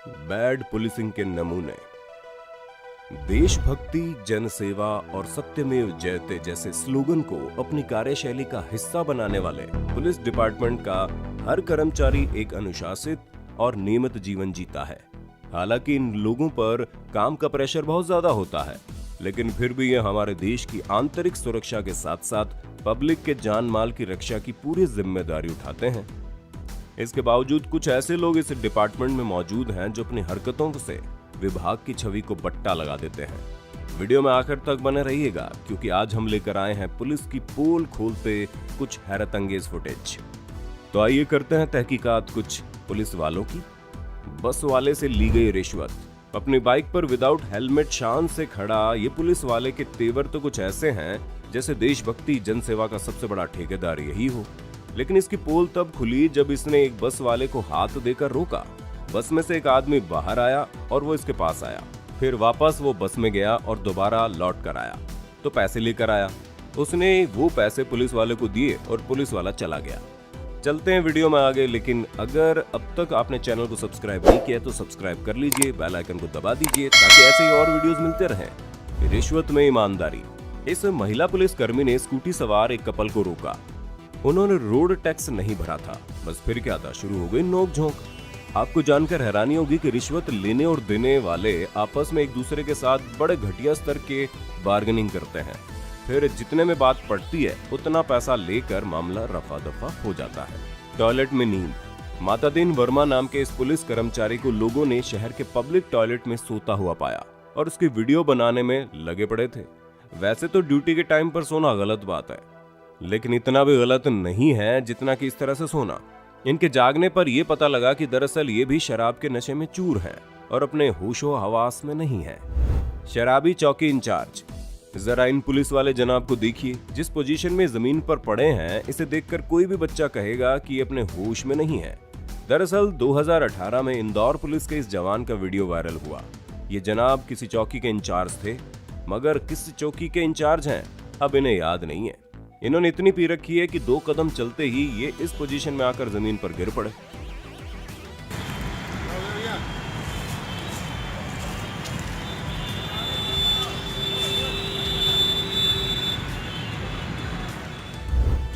Bad policing के नमूने। देशभक्ति, जनसेवा और सत्यमेव जयते जैसे स्लोगन को अपनी कार्यशैली का हिस्सा बनाने वाले पुलिस डिपार्टमेंट का हर कर्मचारी एक अनुशासित और नियमित जीवन जीता है। हालांकि इन लोगों पर काम का प्रेशर बहुत ज्यादा होता है, लेकिन फिर भी ये हमारे देश की आंतरिक सुरक्षा के साथ साथ पब्लिक के जान माल की रक्षा की पूरी जिम्मेदारी उठाते हैं। इसके बावजूद कुछ ऐसे लोग इस डिपार्टमेंट में मौजूद हैं जो अपनी हरकतों से विभाग की छवि को बट्टा लगा देते हैं। वीडियो में आखिर तक बने रहिएगा, क्योंकि आज हम लेकर आए हैं पुलिस की पोल खोलते कुछ हैरत अंगेज फुटेज। तो आइए करते हैं तहकीकात कुछ पुलिस वालों की। बस वाले से ली गई रिश्वत। अपनी बाइक पर विदाउट हेलमेट शान से खड़ा ये पुलिस वाले के तेवर तो कुछ ऐसे हैं जैसे देशभक्ति जनसेवा का सबसे बड़ा ठेकेदार यही हो। लेकिन इसकी पोल तब खुली जब इसने एक बस वाले को हाथ देकर रोका। बस में से एक आदमी बाहर आया और वो इसके पास आया। फिर वापस वो बस में गया और दोबारा लौट कर आया तो पैसे लेकर आया। उसने वो पैसे पुलिस वाले को दिए और पुलिस वाला चला गया। चलते हैं वीडियो में आगे, लेकिन अगर अब तक आपने चैनल को सब्सक्राइब नहीं किया तो सब्सक्राइब कर लीजिए, बेल आइकन को दबा दीजिए ताकि ऐसे ही और वीडियोस मिलते रहें। रिश्वत में ईमानदारी। इस महिला पुलिस कर्मी ने स्कूटी सवार एक कपल को रोका। उन्होंने रोड टैक्स नहीं भरा था। बस फिर क्या था, शुरू हो गई नोक-झोंक। आपको जानकर हैरानी होगी कि रिश्वत लेने और देने वाले आपस में एक दूसरे के साथ बड़े घटिया स्तर के बार्गेनिंग करते हैं। फिर जितने में बात पड़ती है उतना पैसा लेकर मामला रफा दफा हो जाता है। टॉयलेट में नींद। मातादीन वर्मा नाम के इस पुलिस कर्मचारी को लोगों ने शहर के पब्लिक टॉयलेट में सोता हुआ पाया और उसकी वीडियो बनाने में लगे पड़े थे। वैसे तो ड्यूटी के टाइम पर सोना गलत बात है, लेकिन इतना भी गलत नहीं है जितना कि इस तरह से सोना। इनके जागने पर यह पता लगा कि दरअसल ये भी शराब के नशे में चूर हैं और अपने होशो हवास में नहीं है। शराबी चौकी इंचार्ज। जरा इन पुलिस वाले जनाब को देखिए, जिस पोजीशन में जमीन पर पड़े हैं इसे देखकर कोई भी बच्चा कहेगा कि ये अपने होश में नहीं है। दरअसल 2018 में इंदौर पुलिस के इस जवान का वीडियो वायरल हुआ। ये जनाब किसी चौकी के इंचार्ज थे, मगर किस चौकी के इंचार्ज हैं अब इन्हें याद नहीं है। इन्होंने इतनी पी रखी है कि 2 कदम चलते ही ये इस पोजीशन में आकर जमीन पर गिर पड़े।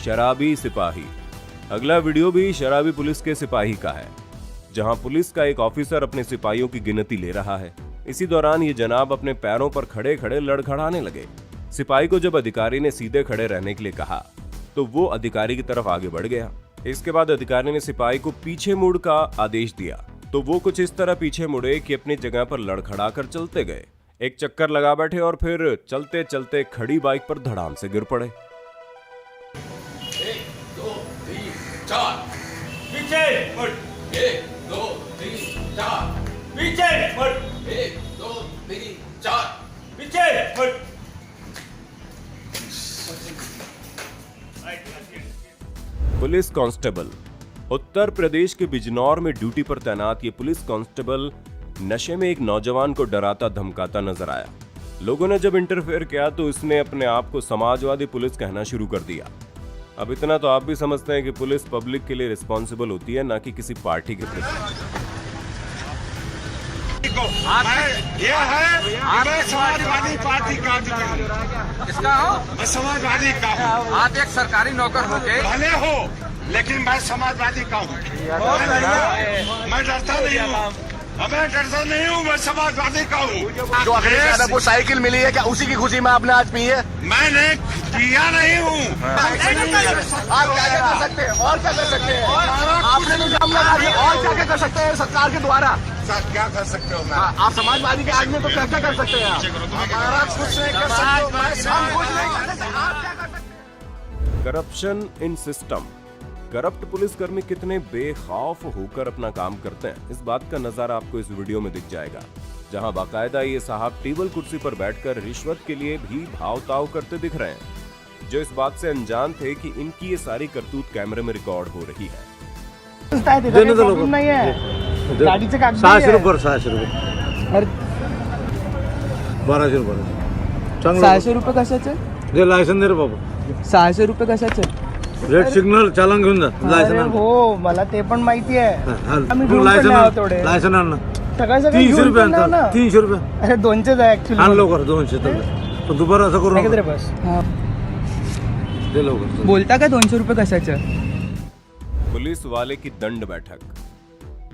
शराबी सिपाही। अगला वीडियो भी शराबी पुलिस के सिपाही का है, जहां पुलिस का एक ऑफिसर अपने सिपाहियों की गिनती ले रहा है। इसी दौरान ये जनाब अपने पैरों पर खड़े खड़े लड़खड़ाने लगे। सिपाही को जब अधिकारी ने सीधे खड़े रहने के लिए कहा तो वो अधिकारी की तरफ आगे बढ़ गया। इसके बाद अधिकारी ने सिपाही को पीछे मुड़ का आदेश दिया तो वो कुछ इस तरह पीछे मुड़े कि अपनी जगह पर लड़खड़ा कर चलते गए। एक चक्कर लगा बैठे और फिर चलते चलते खड़ी बाइक पर धड़ाम से गिर पड़े। 1 2 3 4 पीछे मुड़। 1 2 3 4 पीछे मुड़। 1 2 3 4 पीछे मुड़। Police constable. उत्तर प्रदेश के बिजनौर में ड्यूटी पर तैनात ये पुलिस कांस्टेबल नशे में एक नौजवान को डराता धमकाता नजर आया। लोगों ने जब इंटरफेयर किया तो इसने अपने आप को समाजवादी पुलिस कहना शुरू कर दिया। अब इतना तो आप भी समझते हैं कि पुलिस पब्लिक के लिए रिस्पॉन्सिबल होती है, ना कि किसी पार्टी के प्रति। ये है मैं समाजवादी पार्टी का किसका हो? मैं समाजवादी का हूँ। आप एक सरकारी नौकर हो के भले हो, लेकिन मैं समाजवादी का हूँ। मैं डरता नहीं हूँ, मैं डरता नहीं हूँ, मैं समाजवादी का हूँ। जो अखिलेश यादव को साइकिल मिली है, क्या उसी की खुशी में आपने आज पी है? मैंने पिया नहीं हूँ। आप क्या क्या कर सकते हैं और क्या कर सकते हैं? आपने तो जाम लगा दिया, और क्या क्या कर सकते हैं सरकार के द्वारा? सर क्या कर सकते हो? मैं आप समाजवादी के आदमी तो क्या क्या कर सकते हैं? हमारा कुछ नहीं कर सकते। हम कुछ नहीं कर सकते, आप क्या कर सकते हैं? Corruption in system. करप्ट पुलिसकर्मी कितने बेखौफ होकर अपना काम करते हैं, इस बात का नजारा आपको इस वीडियो में दिख जाएगा, जहां बाकायदा ये साहब टेबल कुर्सी पर बैठकर रिश्वत के लिए भी भाव ताव करते दिख रहे हैं, जो इस बात से अनजान थे कि इनकी ये सारी करतूत कैमरे में रिकॉर्ड हो रही है। नहीं है गाडीचे कागद 600 रुपये 1200 रुपये 600 रुपये कशाचे? जे लायसन दे रे बाबा. 600 रुपये कशाचे? रेड सिग्नल चालन घेऊन जा. अरे हो मला ते पण माहिती आहे. आम्ही तू घेऊन पण नाही आहोत लायसन तेवढे. लायसन आण ना. सकाळी सकाळी 300 घेऊन रुपये पण जाऊ ना. आणतात 300 रुपये अरे 200 आहे ऍक्च्युली. आण लवकर 200 तर पण दुपारा असं करू नाही नका. रे बस. हा. दे लवकर बोलता का 200 रुपये कशाचं? पुलिस वाले की दंड बैठक।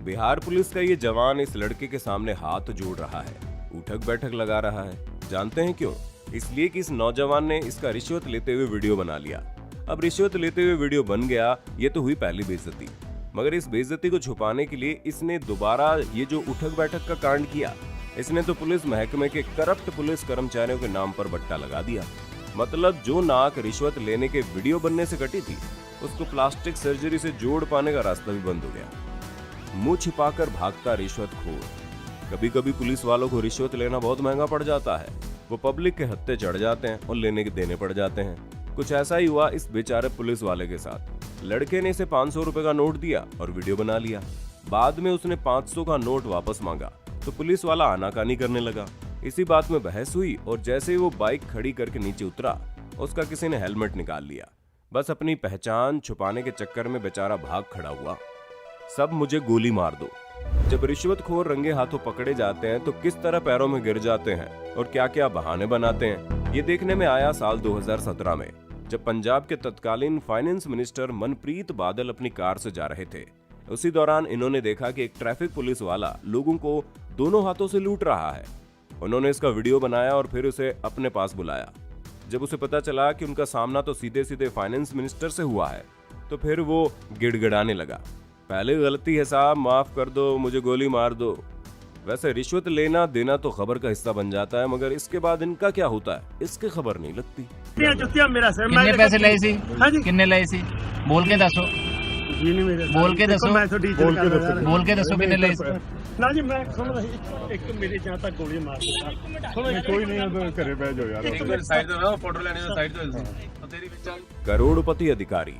बिहार पुलिस का ये जवान इस लड़के के सामने हाथ जोड़ रहा है, उठक बैठक लगा रहा है। जानते हैं क्यों? इसलिए कि इस नौजवान ने इसका रिश्वत लेते हुए वीडियो बना लिया। अब रिश्वत लेते हुए वीडियो बन गया, ये तो हुई पहली बेइज्जती, मगर इस बेइज्जती को छुपाने के लिए इसने दोबारा ये जो उठक बैठक का कांड किया, इसने तो पुलिस महकमे के करप्ट पुलिस कर्मचारियों के नाम पर बट्टा लगा दिया। मतलब जो नाक रिश्वत लेने के वीडियो बनने से कटी थी, उसको प्लास्टिक सर्जरी से जोड़ पाने का रास्ता भी बंद हो गया। मुंह छिपाकर भागता रिश्वतखोर। कभी कभी पुलिस वालों को रिश्वत लेना बहुत महंगा पड़ जाता है, वो पब्लिक के हत्थे चढ़ जाते हैं और लेने के देने पड़ जाते हैं। कुछ ऐसा ही हुआ इस बेचारे पुलिस वाले के साथ। लड़के ने इसे 500 रुपए का नोट दिया और वीडियो बना लिया। बाद में उसने 500 का नोट वापस मांगा तो पुलिस वाला आनाकानी करने लगा। इसी बात में बहस हुई और जैसे ही वो बाइक खड़ी करके नीचे उतरा, उसका किसी ने हेलमेट निकाल लिया। बस अपनी पहचान छुपाने के चक्कर में बेचारा भाग खड़ा हुआ। सब मुझे गोली मार दो। जब रिश्वतखोर रंगे हाथों पकड़े जाते हैं तो किस तरह पैरों में गिर जाते हैं और क्या क्या बहाने बनाते हैं, ये देखने में आया साल 2017 में, जब पंजाब के तत्कालीन फाइनेंस मिनिस्टर मनप्रीत बादल अपनी कार से जा रहे थे। उसी दौरान इन्होंने देखा कि एक ट्रैफिक पुलिस वाला लोगों को दोनों हाथों से लूट रहा है। उन्होंने इसका वीडियो बनाया और फिर उसे अपने पास बुलाया। जब उसे पता चला कि उनका सामना तो सीधे सीधे फाइनेंस मिनिस्टर से हुआ है, तो फिर वो गिड़गिड़ाने लगा, पहले गलती है साहब, माफ कर दो, मुझे गोली मार दो। वैसे रिश्वत लेना देना तो खबर का हिस्सा बन जाता है, मगर इसके बाद इनका क्या होता है, इसकी खबर नहीं लगती। कितने पैसे लए सी? कितने लए सी? बोल के दसो, बोल के दसो, बोल के दसो कितने लए सी? ना जी मैं सुन रही एक मेरे जहाँ तक गोली मार देता कोई नहीं है करे बैठ जाओ यार एक बार साइड दो ना, फोटो लेने में साइड दो। तेरी विचार करोड़पति अधिकारी,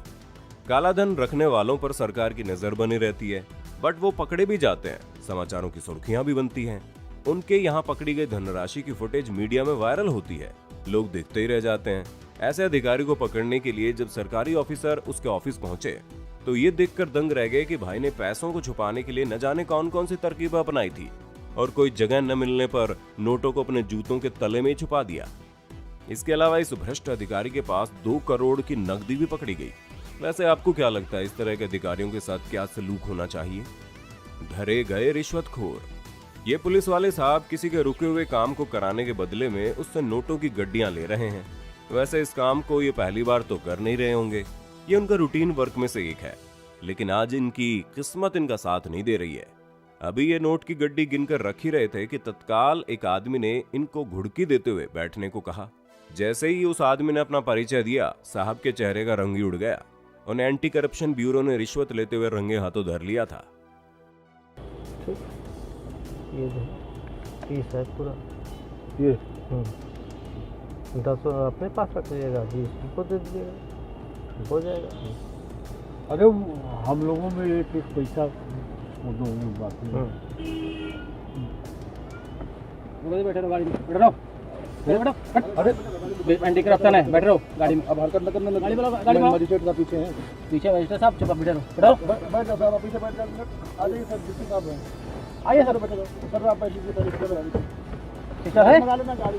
काला धन रखने वालों पर सरकार की नजर बनी रहती है, बट वो पकड़े भी जाते हैं, समाचारों की सुर्खियां भी बनती हैं। उनके यहाँ पकड़ी गई धनराशि की फुटेज मीडिया में वायरल होती है, लोग देखते ही रह जाते हैं। ऐसे अधिकारी को पकड़ने के लिए जब सरकारी ऑफिसर उसके ऑफिस पहुंचे तो ये देखकर दंग रह गए कि भाई ने पैसों को छुपाने के लिए न जाने कौन कौन सी तरकीब अपनाई थी और कोई जगह न मिलने पर नोटों को अपने जूतों के तले में ही छुपा दिया। इसके अलावा इस भ्रष्ट अधिकारी के पास 2 करोड़ की नकदी भी पकड़ी गई। वैसे आपको क्या लगता है, इस तरह के अधिकारियों के साथ क्या सलूक होना चाहिए? धरे गए रिश्वतखोर। ये पुलिस वाले साहब किसी के रुके हुए काम को कराने के बदले में उससे नोटों की गड्डियां ले रहे हैं। वैसे इस काम को ये पहली बार तो कर नहीं रहे होंगे, ये उनका रूटीन वर्क में से एक है, लेकिन आज इनकी किस्मत इनका साथ नहीं दे रही है। अभी ये नोट की गड्डी गिनकर रख ही रहे थे कि तत्काल एक आदमी ने इनको घुड़की देते हुए बैठने को कहा। जैसे ही उस आदमी ने अपना परिचय दिया, साहब के चेहरे का रंग ही उड़ गया। उन्हें एंटी करप्शन ब्यूरो ने रिश्वत लेते हुए रंगे हाथों धर लिया था। ये फीस है पूरा, ये 10 अपने पास रख लीजिएगा, 20 को दे दीजिएगा, हो जाएगा। अरे हम लोगों में एक पैसा बात नहीं। बैठे रहो गाड़ी में, बैठ रहो, अरे एंटी करप्शन है, बैठ रहो गाड़ी में। अब हरकत न करने गाड़ी में, गाड़ी में मजिस्ट्रेट का पीछे है, पीछे मजिस्ट्रेट साहब, चुप बैठे रहो, बैठ जाओ साहब, पीछे बैठ जाओ। आ जाइए सर, डिप्टी साहब हैं, आइए सर, बैठे रहो सर। आप पैसे की तरीके से पिस्टल है,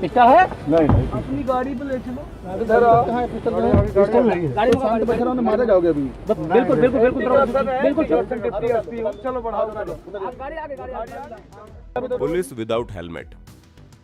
पिस्टल है, नहीं अपनी गाड़ी पे ले चलो। इधर कहां है पिस्टल? नहीं गाड़ी में शांत बैठे रहो, मारे जाओगे अभी। बिल्कुल बिल्कुल बिल्कुल बिल्कुल, चलो बढ़ाओ गाड़ी आगे, गाड़ी आगे। Police without helmet.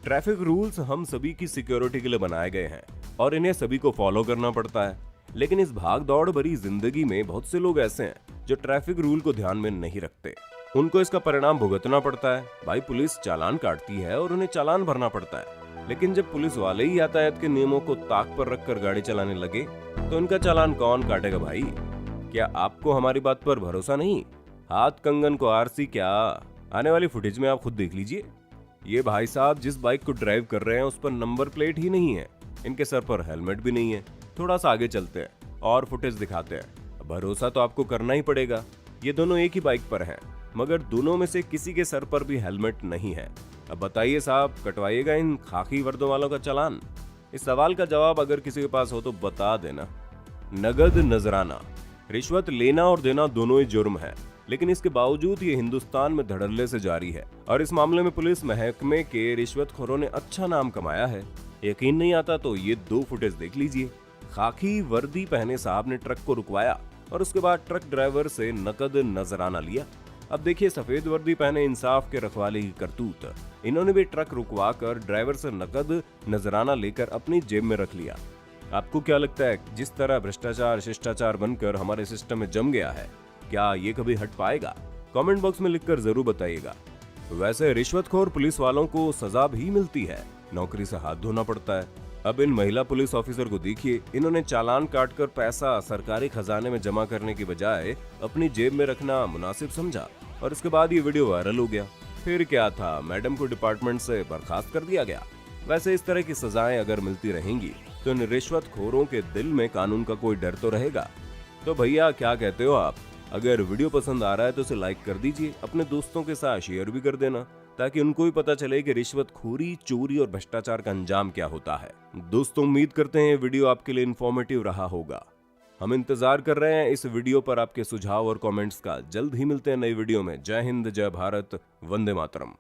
Traffic rules हम सभी की सिक्योरिटी के लिए बनाए गए हैं और इन्हें सभी को फॉलो करना पड़ता है, लेकिन इस भाग दौड़ भरी जिंदगी में बहुत से लोग ऐसे हैं जो ट्रैफिक रूल को ध्यान में नहीं रखते। उनको इसका परिणाम भुगतना पड़ता है। भाई पुलिस चालान काटती है और उन्हें चालान भरना पड़ता है, लेकिन जब पुलिस वाले ही यातायात के नियमों को ताक पर रखकर गाड़ी चलाने लगे तो इनका चालान कौन काटेगा भाई? क्या आपको हमारी बात पर भरोसा नहीं? हाथ कंगन को आरसी क्या? आने वाली फुटेज में आप खुद देख लीजिए। ये भाई साहब जिस बाइक को ड्राइव कर रहे हैं उस पर नंबर प्लेट ही नहीं है, इनके सर पर हेलमेट भी नहीं है। थोड़ा सा आगे चलते हैं और फुटेज दिखाते हैं। भरोसा तो आपको करना ही पड़ेगा। ये दोनों एक ही बाइक पर हैं, मगर दोनों में से किसी के सर पर भी हेलमेट नहीं है। अब बताइए साहब, कटवाइएगा इन खाकी वर्दों वालों का चालान? इस सवाल का जवाब अगर किसी के पास हो तो बता देना। नगद नजराना। रिश्वत लेना और देना दोनों ही जुर्म है, लेकिन इसके बावजूद ये हिंदुस्तान में धड़ल्ले से जारी है और इस मामले में पुलिस महकमे के रिश्वतखोरों ने अच्छा नाम कमाया है। यकीन नहीं आता तो ये 2 फुटेज देख लीजिए। खाकी वर्दी पहने साहब ने ट्रक को रुकवाया और उसके बाद ट्रक ड्राइवर से नकद नजराना लिया। अब देखिए सफेद वर्दी पहने इंसाफ के रखवाले की करतूत। इन्होंने भी ट्रक रुकवा कर ड्राइवर से नकद नजराना लेकर अपनी जेब में रख लिया। आपको क्या लगता है, जिस तरह भ्रष्टाचार शिष्टाचार बनकर हमारे सिस्टम में जम गया है, क्या ये कभी हट पाएगा? कमेंट बॉक्स में लिखकर जरूर बताइएगा। वैसे रिश्वतखोर पुलिस वालों को सजा भी मिलती है, नौकरी से हाथ धोना पड़ता है। अब इन महिला पुलिस ऑफिसर को देखिए, इन्होंने चालान काटकर पैसा सरकारी खजाने में जमा करने की बजाय अपनी जेब में रखना मुनासिब समझा और इसके बाद ये वीडियो वायरल हो गया। फिर क्या था, मैडम को डिपार्टमेंट से बर्खास्त कर दिया गया। वैसे इस तरह की सजाएं अगर मिलती रहेंगी तो इन रिश्वतखोरों के दिल में कानून का कोई डर तो रहेगा। तो भैया क्या कहते हो आप? अगर वीडियो पसंद आ रहा है तो इसे लाइक कर दीजिए, अपने दोस्तों के साथ शेयर भी कर देना ताकि उनको भी पता चले कि रिश्वतखोरी, चोरी और भ्रष्टाचार का अंजाम क्या होता है। दोस्तों उम्मीद करते हैं वीडियो आपके लिए इंफॉर्मेटिव रहा होगा। हम इंतजार कर रहे हैं इस वीडियो पर आपके सुझाव और कमेंट्स का। जल्द ही मिलते हैं नई वीडियो में। जय हिंद, जय भारत, वंदे मातरम।